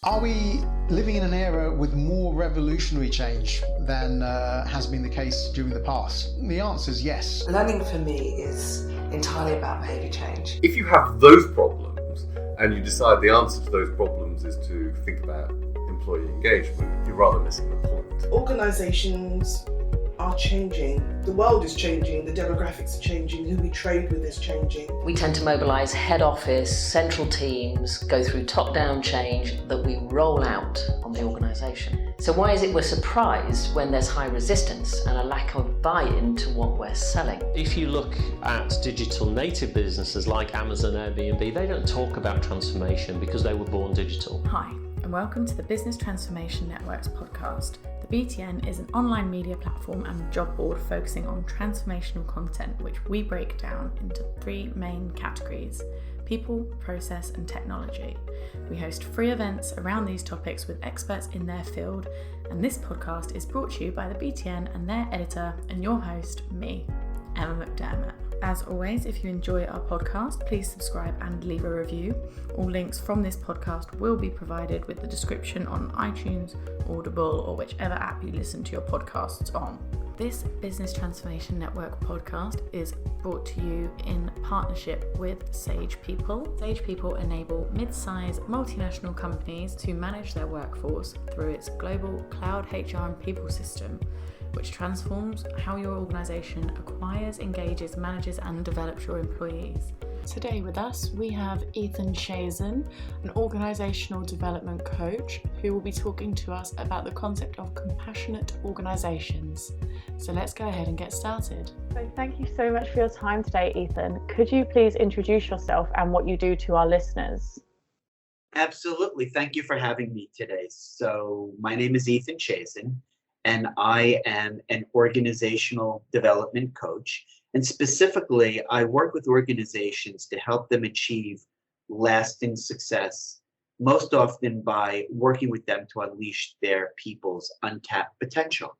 Are we living in an era with more revolutionary change than has been the case during the past? The answer is yes. Learning for me is entirely about behaviour change. If you have those problems and you decide the answer to those problems is to think about employee engagement, you're rather missing the point. Organisations are changing. The world is changing, the demographics are changing, who we trade with is changing. We tend to mobilise head office, central teams, go through top-down change that we roll out on the organisation. So why is it we're surprised when there's high resistance and a lack of buy-in to what we're selling? If you look at digital native businesses like Amazon, Airbnb, they don't talk about transformation because they were born digital. Hi, and welcome to the Business Transformation Network's podcast. The BTN is an online media platform and job board focusing on transformational content, which we break down into three main categories: people, process, and technology. We host free events around these topics with experts in their field, and this podcast is brought to you by the BTN and their editor and your host, me, Emma McDermott. As always, if you enjoy our podcast, please subscribe and leave a review. All links from this podcast will be provided with the description on iTunes, Audible, or whichever app you listen to your podcasts on. This Business Transformation Network podcast is brought to you in partnership with Sage People. Sage People enable mid-size multinational companies to manage their workforce through its global cloud HR and people system, which transforms how your organisation acquires, engages, manages and develops your employees. Today with us we have Ethan Chazin, an organisational development coach, who will be talking to us about the concept of compassionate organisations. So let's go ahead and get started. So thank you so much for your time today, Ethan. Could you please introduce yourself and what you do to our listeners? Absolutely. Thank you for having me today. So my name is Ethan Chazin, and I am an organizational development coach. And specifically, I work with organizations to help them achieve lasting success, most often by working with them to unleash their people's untapped potential.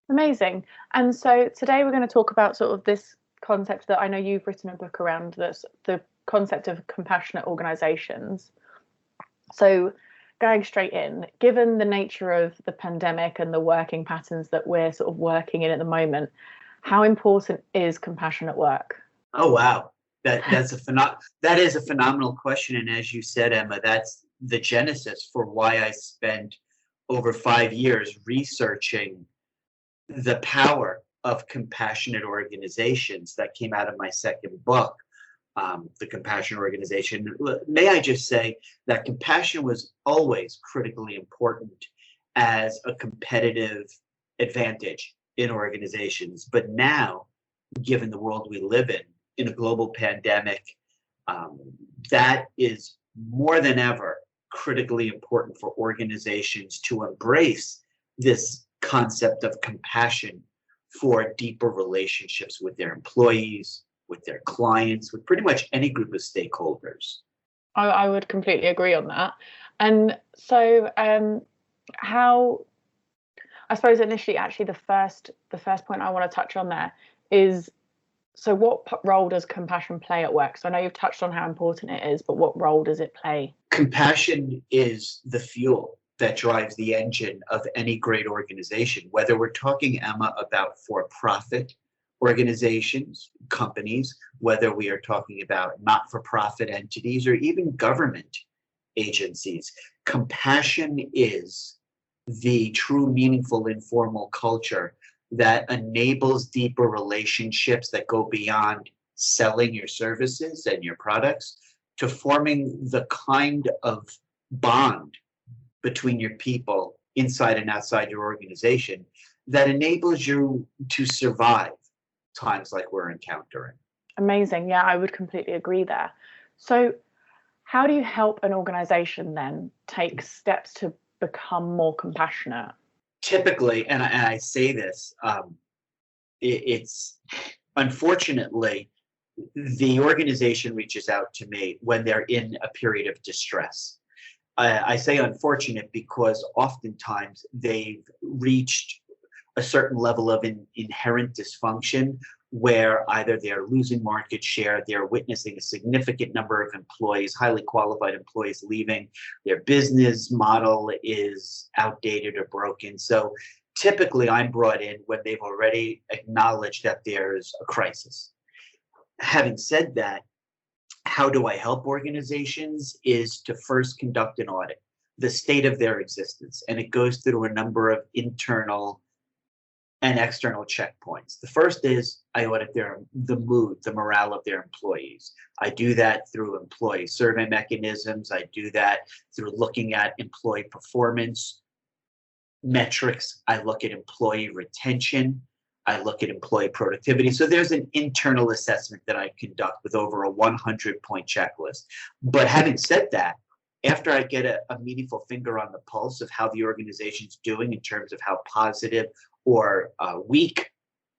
Amazing. And so today we're going to talk about sort of this concept that I know you've written a book around, that's the concept of compassionate organizations. So going straight in, given the nature of the pandemic and the working patterns that we're sort of working in at the moment, how important is compassionate work? Oh, wow. That is a phenomenal question. And as you said, Emma, that's the genesis for why I spent over 5 years researching the power of compassionate organizations. That came out of my second book, The Compassionate Organization. May I just say that compassion was always critically important as a competitive advantage in organizations. But now, given the world we live in a global pandemic, that is more than ever critically important for organizations to embrace this concept of compassion for deeper relationships with their employees, with their clients, with pretty much any group of stakeholders. I would completely agree on that. And so how, I suppose initially actually the first point I want to touch on there is, so what role does compassion play at work? So I know you've touched on how important it is, but what role does it play? Compassion is the fuel that drives the engine of any great organization, whether we're talking, Emma, about for-profit organizations, companies, whether we are talking about not-for-profit entities or even government agencies. Compassion is the true, meaningful, informal culture that enables deeper relationships that go beyond selling your services and your products to forming the kind of bond between your people inside and outside your organization that enables you to survive times like we're encountering. Amazing. Yeah, I would completely agree there. So how do you help an organization then take steps to become more compassionate? Typically, and I say this, it's unfortunately, the organization reaches out to me when they're in a period of distress. I say unfortunate because oftentimes they've reached a certain level of inherent dysfunction where either they're losing market share, they're witnessing a significant number of employees, highly qualified employees leaving, their business model is outdated or broken. So typically I'm brought in when they've already acknowledged that there's a crisis. Having said that, how do I help organizations is to first conduct an audit, the state of their existence. And it goes through a number of internal and external checkpoints. The first is I audit the mood, the morale of their employees. I do that through employee survey mechanisms. I do that through looking at employee performance metrics. I look at employee retention. I look at employee productivity. So there's an internal assessment that I conduct with over a 100-point checklist. But having said that, after I get a meaningful finger on the pulse of how the organization's doing in terms of how positive or weak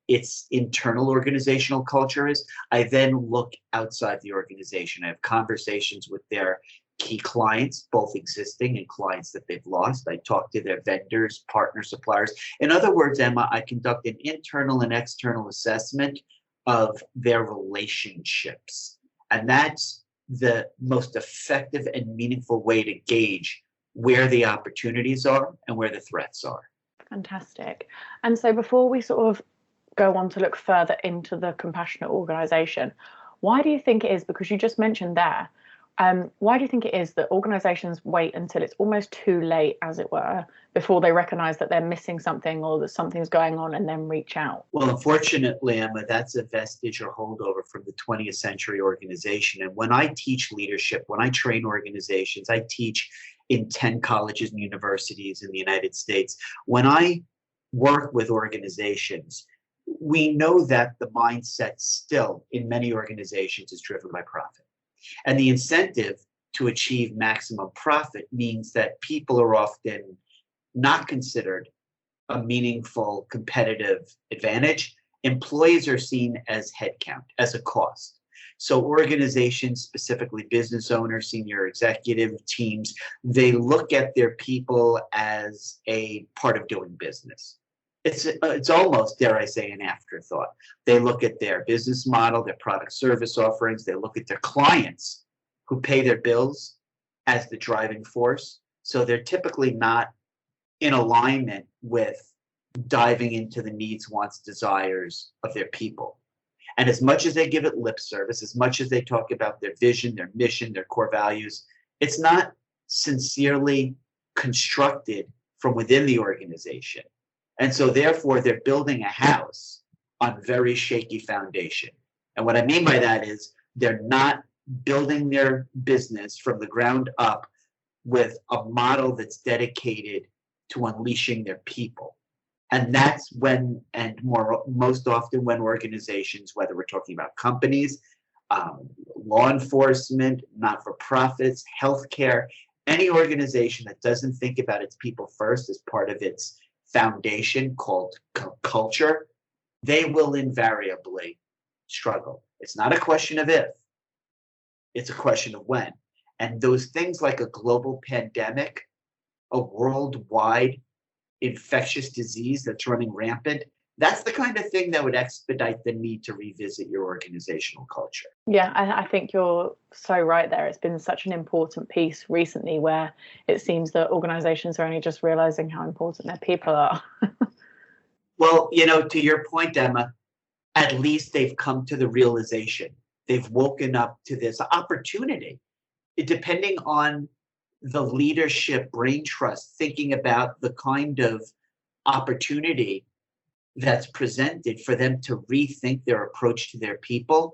its internal organizational culture is, I then look outside the organization. I have conversations with their key clients, both existing and clients that they've lost. I talk to their vendors, partner suppliers. In other words, Emma, I conduct an internal and external assessment of their relationships. And that's the most effective and meaningful way to gauge where the opportunities are and where the threats are. Fantastic. And so before we sort of go on to look further into the compassionate organisation, why do you think it is, because you just mentioned there, why do you think it is that organisations wait until it's almost too late, as it were, before they recognise that they're missing something or that something's going on and then reach out? Well, unfortunately, Emma, that's a vestige or holdover from the 20th century organization. And when I teach leadership, when I train organizations, I teach in 10 colleges and universities in the United States. When I work with organizations, we know that the mindset still in many organizations is driven by profit. And the incentive to achieve maximum profit means that people are often not considered a meaningful competitive advantage. Employees are seen as headcount, as a cost. So organizations, specifically business owners, senior executive teams, they look at their people as a part of doing business. It's almost, dare I say, an afterthought. They look at their business model, their product service offerings, they look at their clients who pay their bills as the driving force. So they're typically not in alignment with diving into the needs, wants, desires of their people. And as much as they give it lip service, as much as they talk about their vision, their mission, their core values, it's not sincerely constructed from within the organization. And so therefore, they're building a house on very shaky foundation. And what I mean by that is they're not building their business from the ground up with a model that's dedicated to unleashing their people. And that's when, and most often when organizations, whether we're talking about companies, law enforcement, not-for-profits, healthcare, any organization that doesn't think about its people first as part of its foundation called culture, they will invariably struggle. It's not a question of if, it's a question of when. And those things like a global pandemic, a worldwide infectious disease that's running rampant, that's the kind of thing that would expedite the need to revisit your organizational culture. Yeah, I think you're so right there. It's been such an important piece recently where it seems that organizations are only just realizing how important their people are. Well, to your point, Emma, at least they've come to the realization. They've woken up to this opportunity. Depending on the leadership brain trust, thinking about the kind of opportunity that's presented for them to rethink their approach to their people,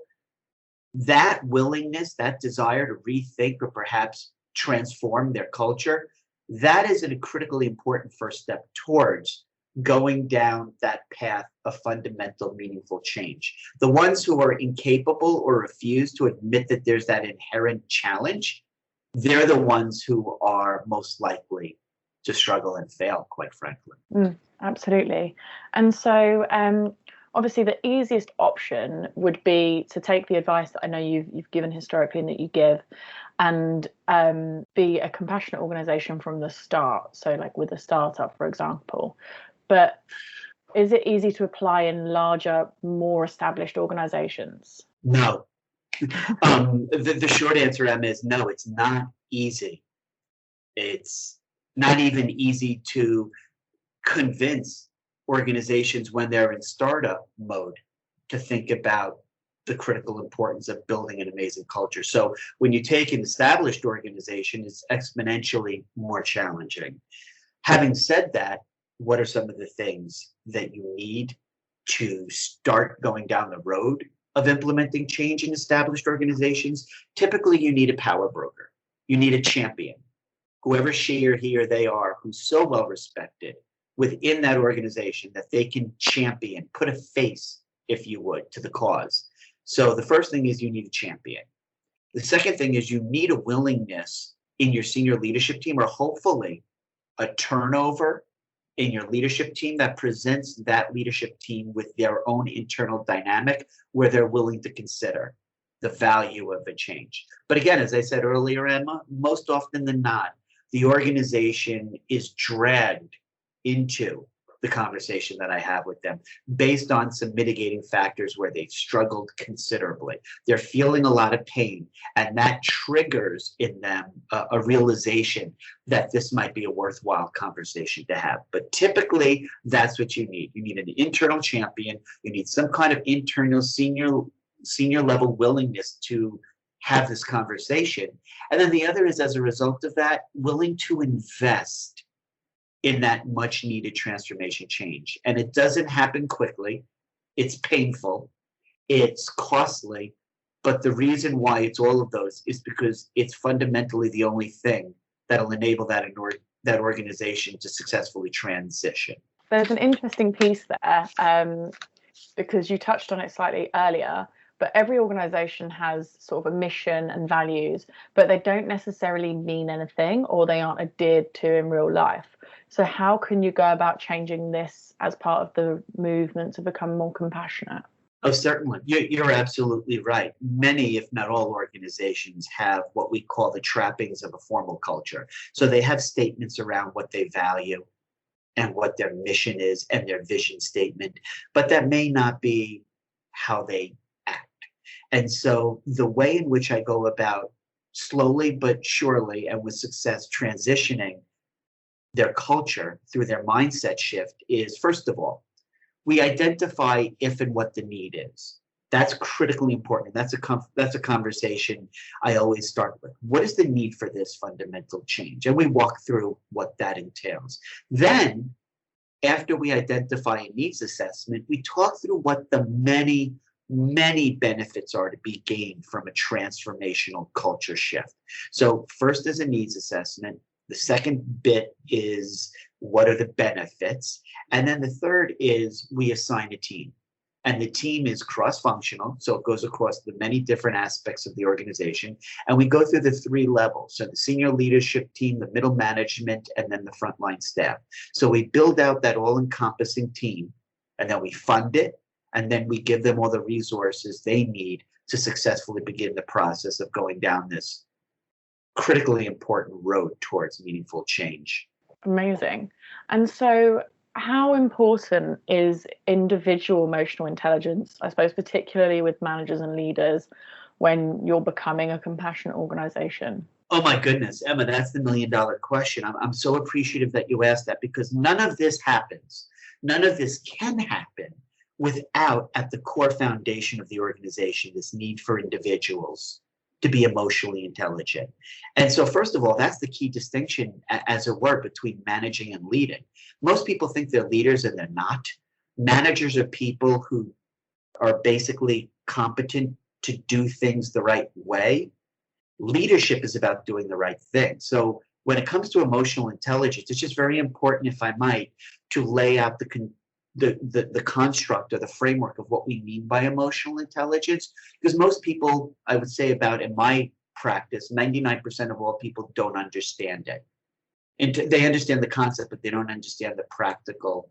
that willingness, that desire to rethink or perhaps transform their culture, that is a critically important first step towards going down that path of fundamental, meaningful change. The ones who are incapable or refuse to admit that there's that inherent challenge, they're the ones who are most likely to struggle and fail, quite frankly. Absolutely. And so obviously the easiest option would be to take the advice that I know you've given historically and that you give, and be a compassionate organization from the start. So like with a startup, for example. But Is it easy to apply in larger, more established organizations? No. The short answer, Emma, is no, it's not easy. It's not even easy to convince organizations when they're in startup mode to think about the critical importance of building an amazing culture. So when you take an established organization, it's exponentially more challenging. Having said that, what are some of the things that you need to start going down the road of implementing change in established organizations? Typically, you need a power broker. You need a champion, whoever she or he or they are, who's so well respected within that organization that they can champion, put a face, if you would, to the cause. So the first thing is you need a champion. The second thing is you need a willingness in your senior leadership team, or hopefully a turnover in your leadership team that presents that leadership team with their own internal dynamic where they're willing to consider the value of a change. But again, as I said earlier, Emma, most often than not, the organization is dragged into the conversation that I have with them based on some mitigating factors where they've struggled considerably. They're feeling a lot of pain, and that triggers in them a realization that this might be a worthwhile conversation to have. But typically, that's what you need. You need an internal champion. You need some kind of internal senior level willingness to have this conversation. And then the other is, as a result of that, willing to invest in that much needed transformation change. And it doesn't happen quickly. It's painful. It's costly. But the reason why it's all of those is because it's fundamentally the only thing that'll enable that organization to successfully transition. There's an interesting piece there, because you touched on it slightly earlier, but every organization has sort of a mission and values, but they don't necessarily mean anything, or they aren't adhered to in real life. So how can you go about changing this as part of the movement to become more compassionate? Oh, certainly. You're absolutely right. Many, if not all, organizations have what we call the trappings of a formal culture. So they have statements around what they value and what their mission is and their vision statement, but that may not be how they act. And so the way in which I go about slowly but surely and with success transitioning their culture through their mindset shift is, first of all, we identify if and what the need is. That's critically important. That's a conversation I always start with. What is the need for this fundamental change? And we walk through what that entails. Then, after we identify a needs assessment, we talk through what the many benefits are to be gained from a transformational culture shift. So first is a needs assessment. The second bit is what are the benefits? And then the third is we assign a team. And the team is cross-functional, so it goes across the many different aspects of the organization. And we go through the three levels. So the senior leadership team, the middle management, and then the frontline staff. So we build out that all-encompassing team, and then we fund it, and then we give them all the resources they need to successfully begin the process of going down this critically important road towards meaningful change. Amazing. And so how important is individual emotional intelligence, I suppose, particularly with managers and leaders when you're becoming a compassionate organization? Oh my goodness, Emma, that's the $1 million question. I'm so appreciative that you asked that, because none of this happens. None of this can happen without, at the core foundation of the organization, this need for individuals to be emotionally intelligent. And so first of all, that's the key distinction, as it were, between managing and leading. Most people think they're leaders and they're not. Managers are people who are basically competent to do things the right way. Leadership is about doing the right thing. So when it comes to emotional intelligence, it's just very important, if I might, to lay out the construct or the framework of what we mean by emotional intelligence, because most people, I would say, about in my practice, 99% of all people don't understand it. And they understand the concept, but they don't understand the practical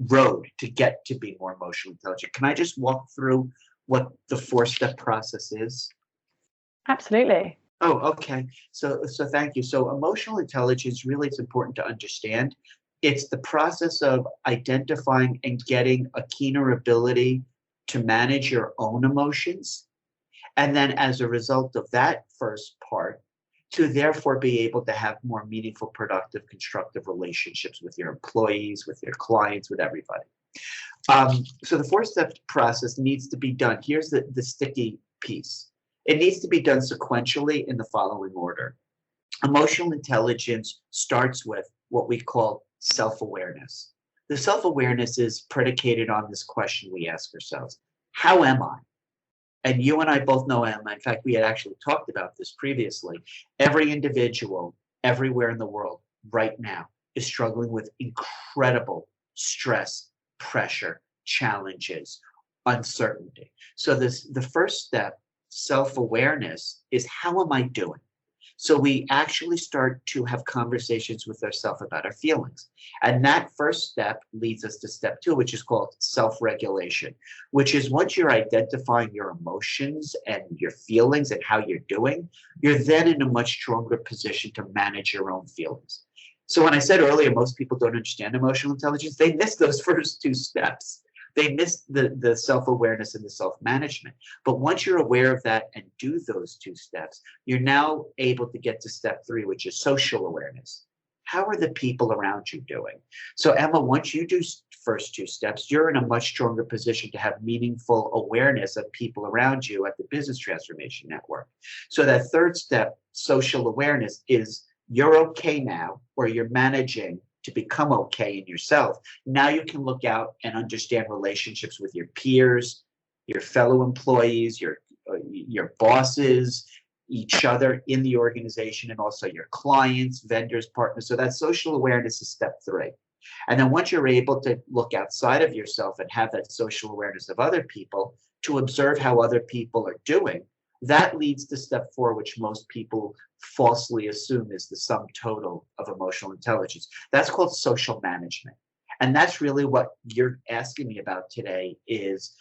road to get to be more emotionally intelligent. Can I just walk through what the 4-step process is? Absolutely. Oh, okay. So thank you. So emotional intelligence, really, it's important to understand, It's the process of identifying and getting a keener ability to manage your own emotions. And then as a result of that first part, to therefore be able to have more meaningful, productive, constructive relationships with your employees, with your clients, with everybody. So the 4-step process needs to be done. Here's the sticky piece. It needs to be done sequentially in the following order. Emotional intelligence starts with what we call self-awareness. The self-awareness is predicated on this question we ask ourselves: how am I? And you and I both know, Emma, in fact, we had actually talked about this previously. Every individual everywhere in the world right now is struggling with incredible stress, pressure, challenges, uncertainty. So the first step, self-awareness, is how am I doing? So we actually start to have conversations with ourselves about our feelings. And that first step leads us to step 2, which is called self-regulation, which is once you're identifying your emotions and your feelings and how you're doing, you're then in a much stronger position to manage your own feelings. So when I said earlier, most people don't understand emotional intelligence, they miss those first 2 steps. They miss the self-awareness and the self-management. But once you're aware of that and do those 2 steps, you're now able to get to step 3, which is social awareness. How are the people around you doing? So Emma, once you do first 2 steps, you're in a much stronger position to have meaningful awareness of people around you at the Business Transformation Network. So that 3rd step, social awareness, is you're okay now, or you're managing to become okay in yourself. Now you can look out and understand relationships with your peers, your fellow employees, your bosses, each other in the organization, and also your clients, vendors, partners. So that social awareness is step 3. And then once you're able to look outside of yourself and have that social awareness of other people, to observe how other people are doing, that leads to step 4, which most people falsely assume is the sum total of emotional intelligence. That's called social management. And that's really what you're asking me about today, is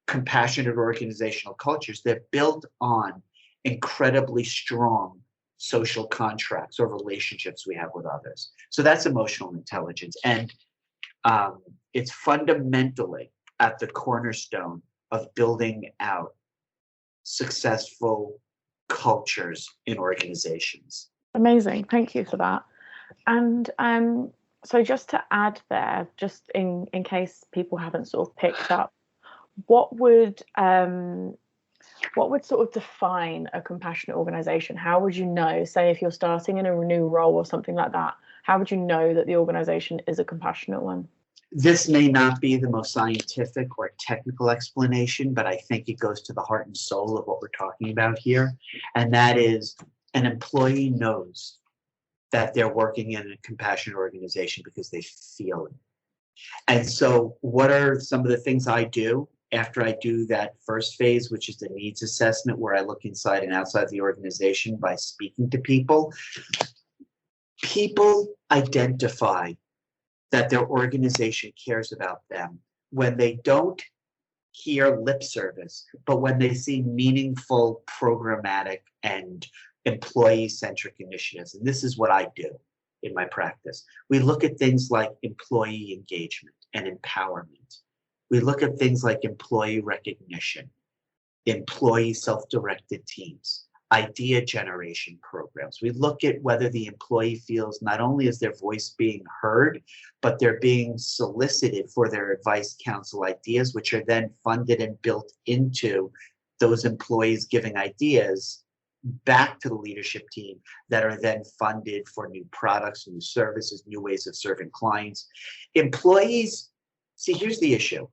compassionate organizational cultures that build on incredibly strong social contracts or relationships we have with others. So that's emotional intelligence. And it's fundamentally at the cornerstone of building out successful cultures in organizations. Amazing, thank you for that. And so just to add there, just in case people haven't sort of picked up, what would sort of define a compassionate organization? How would you know, say if you're starting in a new role or something like that, how would you know that the organization is a compassionate one? This may not be the most scientific or technical explanation, but I think it goes to the heart and soul of what we're talking about here. And that is, an employee knows that they're working in a compassionate organization because they feel it. And so what are some of the things I do after I do that first phase, which is the needs assessment, where I look inside and outside the organization by speaking to people? People identify that their organization cares about them when they don't hear lip service, but when they see meaningful, programmatic, and employee-centric initiatives. And this is what I do in my practice. We look at things like employee engagement and empowerment. We look at things like employee recognition, employee self-directed teams, idea generation programs. We look at whether the employee feels not only is their voice being heard, but they're being solicited for their advice, counsel, ideas, which are then funded and built into those employees giving ideas back to the leadership team that are then funded for new products, new services, new ways of serving clients. Employees, see, here's the issue.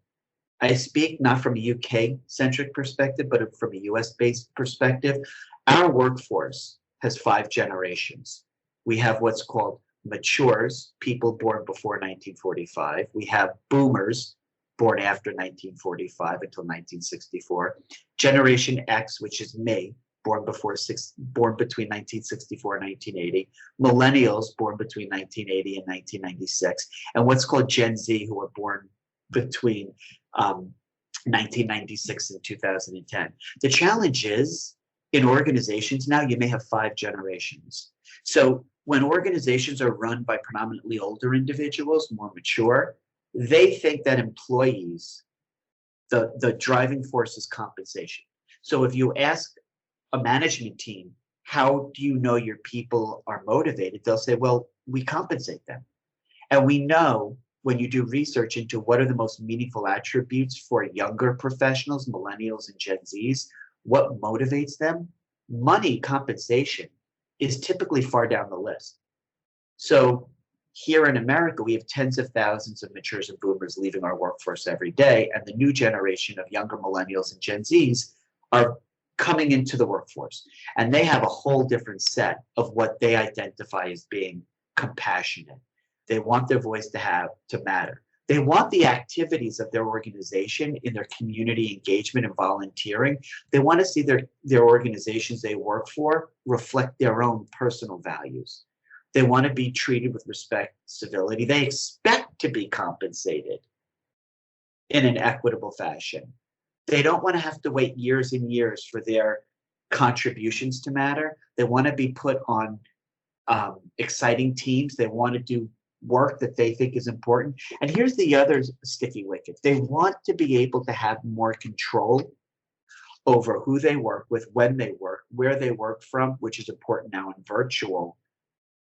I speak not from a UK-centric perspective, but from a US-based perspective. Our workforce has 5 generations. We have what's called matures, people born before 1945. We have boomers, born after 1945 until 1964. Generation X, which is me, born between 1964 and 1980. Millennials, born between 1980 and 1996. And what's called Gen Z, who were born between 1996 and 2010. The challenge is, in organizations now, you may have 5 generations. So when organizations are run by predominantly older individuals, more mature, they think that employees, the driving force is compensation. So if you ask a management team, how do you know your people are motivated? They'll say, well, we compensate them. And we know when you do research into what are the most meaningful attributes for younger professionals, millennials and Gen Zs, what motivates them, money, compensation is typically far down the list. So here in America, we have tens of thousands of matures and boomers leaving our workforce every day, and the new generation of younger millennials and Gen Zs are coming into the workforce, and they have a whole different set of what they identify as being compassionate. They want their voice to matter. They want the activities of their organization in their community engagement and volunteering. They want to see their organizations they work for reflect their own personal values. They want to be treated with respect, civility. They expect to be compensated in an equitable fashion. They don't want to have to wait years and years for their contributions to matter. They want to be put on exciting teams. They want to do work that they think is important. And here's the other sticky wicket. They want to be able to have more control over who they work with, when they work, where they work from, which is important now in virtual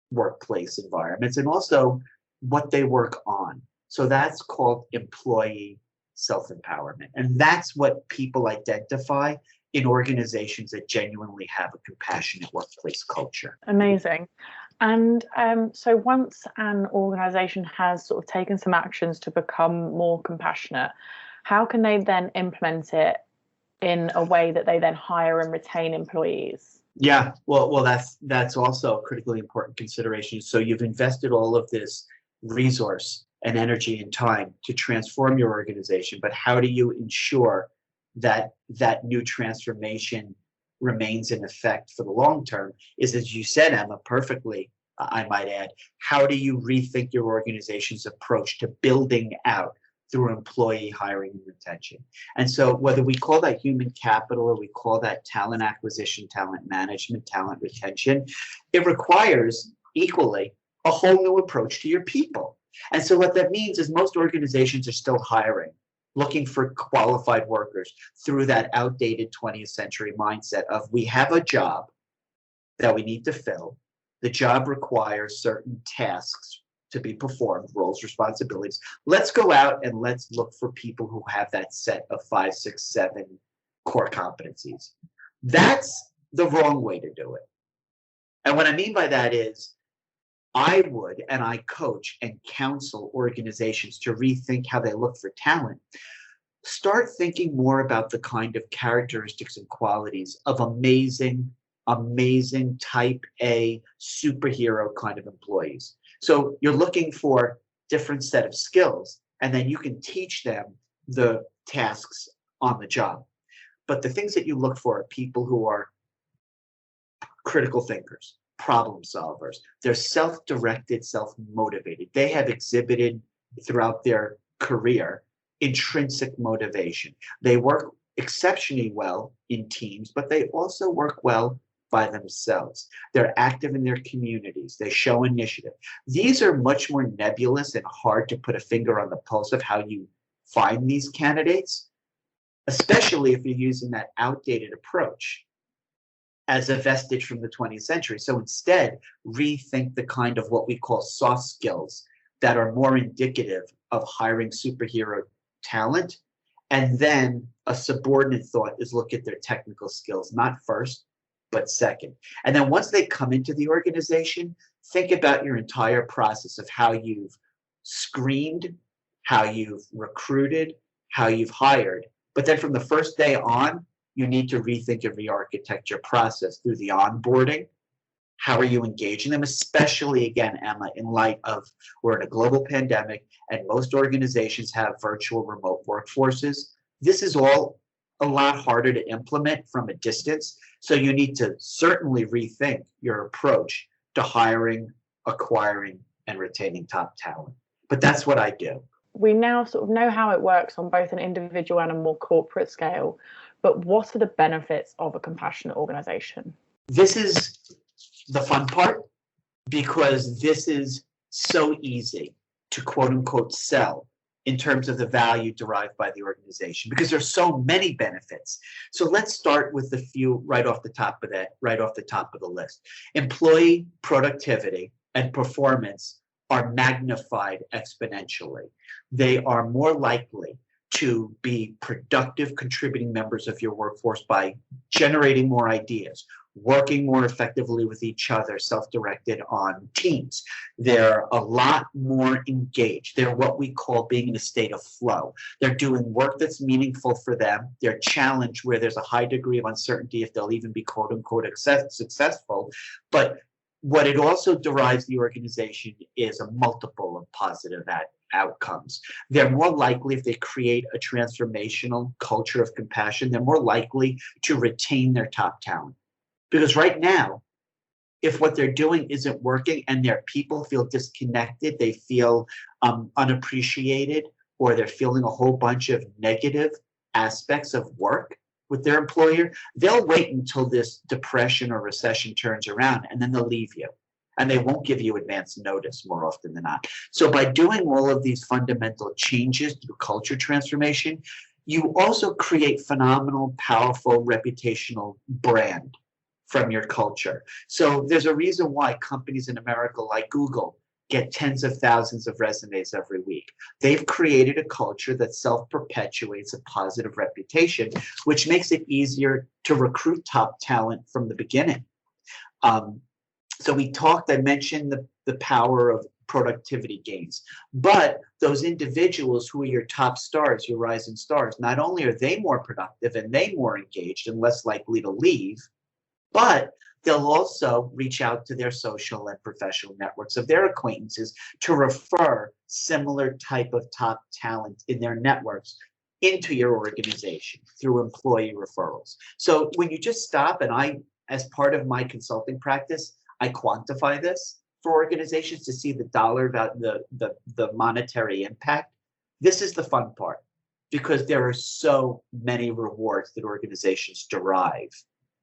workplace environments, and also what they work on. So that's called employee self-empowerment. And that's what people identify in organizations that genuinely have a compassionate workplace culture. Amazing. And so once an organization has sort of taken some actions to become more compassionate, how can they then implement it in a way that they then hire and retain employees? Yeah, well, that's also a critically important consideration. So you've invested all of this resource and energy and time to transform your organization, but how do you ensure that that new transformation remains in effect for the long term? Is, as you said, Emma, perfectly, I might add, how do you rethink your organization's approach to building out through employee hiring and retention? And so whether we call that human capital or we call that talent acquisition, talent management, talent retention, it requires equally a whole new approach to your people. And so what that means is most organizations are still hiring, looking for qualified workers through that outdated 20th century mindset of we have a job that we need to fill. The job requires certain tasks to be performed, roles, responsibilities. Let's go out and let's look for people who have that set of 5, 6, 7 core competencies. That's the wrong way to do it. And what I mean by that is I would, and I coach and counsel organizations to rethink how they look for talent. Start thinking more about the kind of characteristics and qualities of amazing type A superhero kind of employees. So you're looking for different set of skills, and then you can teach them the tasks on the job. But the things that you look for are people who are critical thinkers, problem solvers. They're self-directed, self-motivated. They have exhibited throughout their career intrinsic motivation. They work exceptionally well in teams, but they also work well by themselves. They're active in their communities. They show initiative. These are much more nebulous and hard to put a finger on the pulse of how you find these candidates, especially if you're using that outdated approach as a vestige from the 20th century. So instead, rethink the kind of what we call soft skills that are more indicative of hiring superhero talent. And then a subordinate thought is look at their technical skills, not first, but second. And then once they come into the organization, think about your entire process of how you've screened, how you've recruited, how you've hired. But then from the first day on, you need to rethink and re-architect your process through the onboarding. How are you engaging them? Especially, again, Emma, in light of we're in a global pandemic and most organizations have virtual remote workforces. This is all a lot harder to implement from a distance. So you need to certainly rethink your approach to hiring, acquiring, and retaining top talent. But that's what I do. We now sort of know how it works on both an individual and a more corporate scale, but what are the benefits of a compassionate organization? This is the fun part, because this is so easy to quote unquote sell in terms of the value derived by the organization, because there's so many benefits. So let's start with the few right off the top of the list. Employee productivity and performance are magnified exponentially. They are more likely to be productive contributing members of your workforce by generating more ideas, working more effectively with each other, self-directed on teams. They're a lot more engaged. They're what we call being in a state of flow. They're doing work that's meaningful for them. They're challenged where there's a high degree of uncertainty if they'll even be quote unquote successful. But what it also derives the organization is a multiple of positive outcomes. They're more likely, if they create a transformational culture of compassion, they're more likely to retain their top talent. Because right now, if what they're doing isn't working and their people feel disconnected, they feel unappreciated, or they're feeling a whole bunch of negative aspects of work with their employer, they'll wait until this depression or recession turns around, and then they'll leave you. And they won't give you advance notice more often than not. So by doing all of these fundamental changes through culture transformation, you also create phenomenal, powerful, reputational brand from your culture. So there's a reason why companies in America like Google get tens of thousands of resumes every week. They've created a culture that self-perpetuates a positive reputation, which makes it easier to recruit top talent from the beginning. So I mentioned the power of productivity gains, but those individuals who are your top stars, your rising stars, not only are they more productive and they more engaged and less likely to leave, but they'll also reach out to their social and professional networks of their acquaintances to refer similar type of top talent in their networks into your organization through employee referrals. So when you just stop, and as part of my consulting practice, I quantify this for organizations to see the dollar about the monetary impact. This is the fun part, because there are so many rewards that organizations derive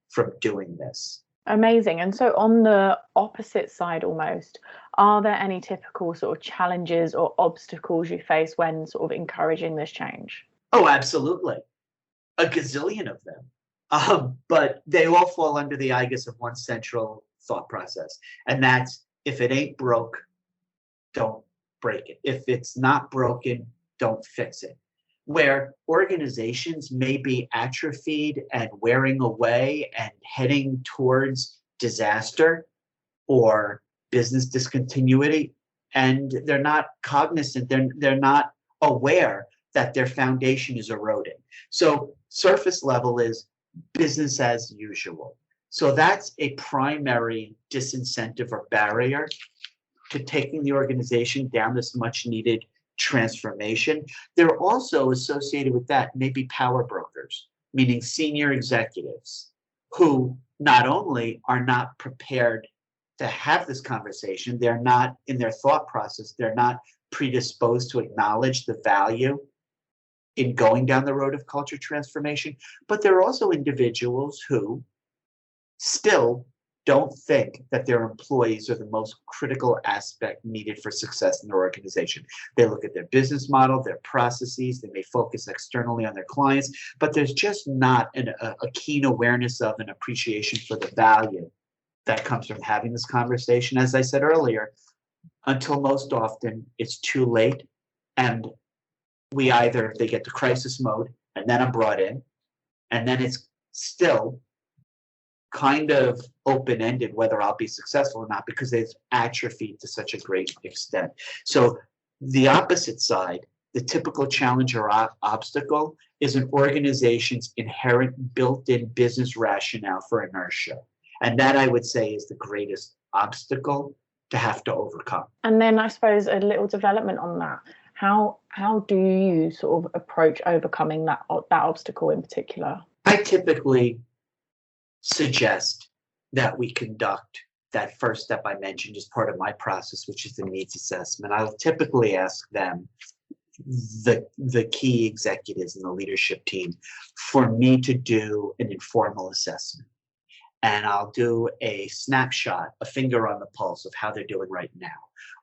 from doing this. Amazing. And so on the opposite side almost, are there any typical sort of challenges or obstacles you face when sort of encouraging this change? Oh, absolutely. A gazillion of them. But they all fall under the aegis of one central thought process. And that's, if it ain't broke, don't break it. If it's not broken, don't fix it. Where organizations may be atrophied and wearing away and heading towards disaster or business discontinuity, and they're not cognizant, they're not aware that their foundation is eroding. So surface level is business as usual. So that's a primary disincentive or barrier to taking the organization down this much needed transformation. They're also associated with that maybe power brokers, meaning senior executives who not only are not prepared to have this conversation, they're not in their thought process, they're not predisposed to acknowledge the value in going down the road of culture transformation, but there are also individuals who still don't think that their employees are the most critical aspect needed for success in their organization. They look at their business model, their processes, they may focus externally on their clients, but there's just not a keen awareness of and appreciation for the value that comes from having this conversation. As I said earlier, until most often it's too late, and they get to crisis mode, and then I'm brought in, and then it's still kind of open-ended whether I'll be successful or not, because they've atrophied to such a great extent. So the opposite side, the typical challenge or obstacle, is an organization's inherent built-in business rationale for inertia. And that, I would say, is the greatest obstacle to have to overcome. And then I suppose a little development on that. How do you sort of approach overcoming that obstacle in particular? I typically suggest that we conduct that first step I mentioned as part of my process, which is the needs assessment. I'll typically ask them, the key executives in the leadership team, for me to do an informal assessment. and I'll do a snapshot, a finger on the pulse of how they're doing right now,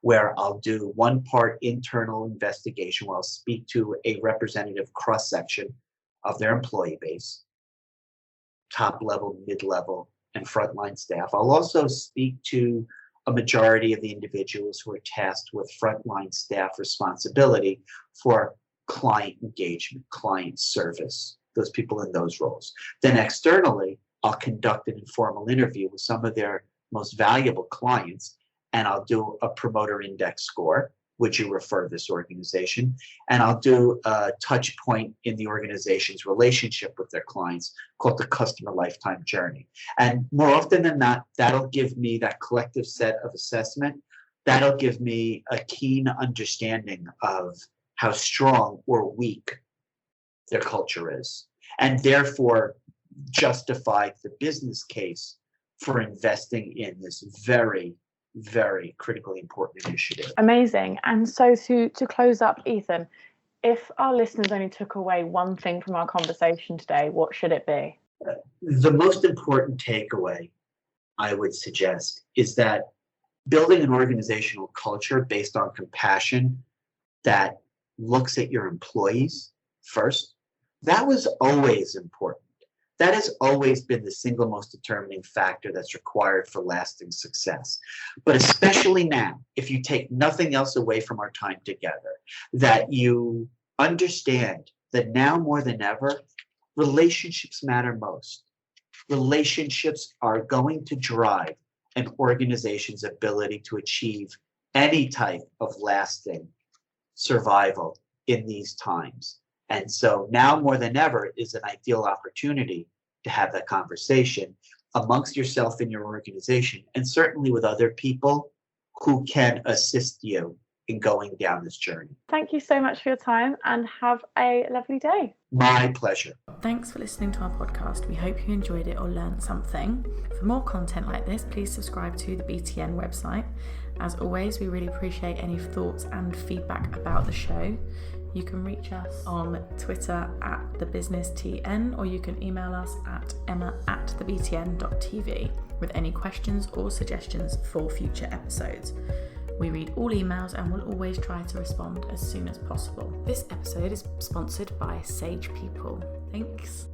where I'll do one part internal investigation where I'll speak to a representative cross-section of their employee base, top level, mid-level, and frontline staff. I'll also speak to a majority of the individuals who are tasked with frontline staff responsibility for client engagement, client service, those people in those roles. Then externally, I'll conduct an informal interview with some of their most valuable clients, and I'll do a promoter index score. Would you refer this organization? And I'll do a touch point in the organization's relationship with their clients called the customer lifetime journey. And more often than not, that'll give me that collective set of assessment. That'll give me a keen understanding of how strong or weak their culture is, and therefore justify the business case for investing in this very, very critically important initiative. Amazing. And so to close up, Ethan, if our listeners only took away one thing from our conversation today, what should it be? The most important takeaway, I would suggest, is that building an organizational culture based on compassion that looks at your employees first, that was always important. That has always been the single most determining factor that's required for lasting success. But especially now, if you take nothing else away from our time together, that you understand that now more than ever, relationships matter most. Relationships are going to drive an organization's ability to achieve any type of lasting survival in these times. And so now more than ever is an ideal opportunity to have that conversation amongst yourself and your organization, and certainly with other people who can assist you in going down this journey. Thank you so much for your time, and have a lovely day. My pleasure. Thanks for listening to our podcast. We hope you enjoyed it or learned something. For more content like this, please subscribe to the BTN website. As always, we really appreciate any thoughts and feedback about the show. You can reach us on Twitter @thebusinesstn, or you can email us at emma@thebtn.tv with any questions or suggestions for future episodes. We read all emails and will always try to respond as soon as possible. This episode is sponsored by Sage People. Thanks.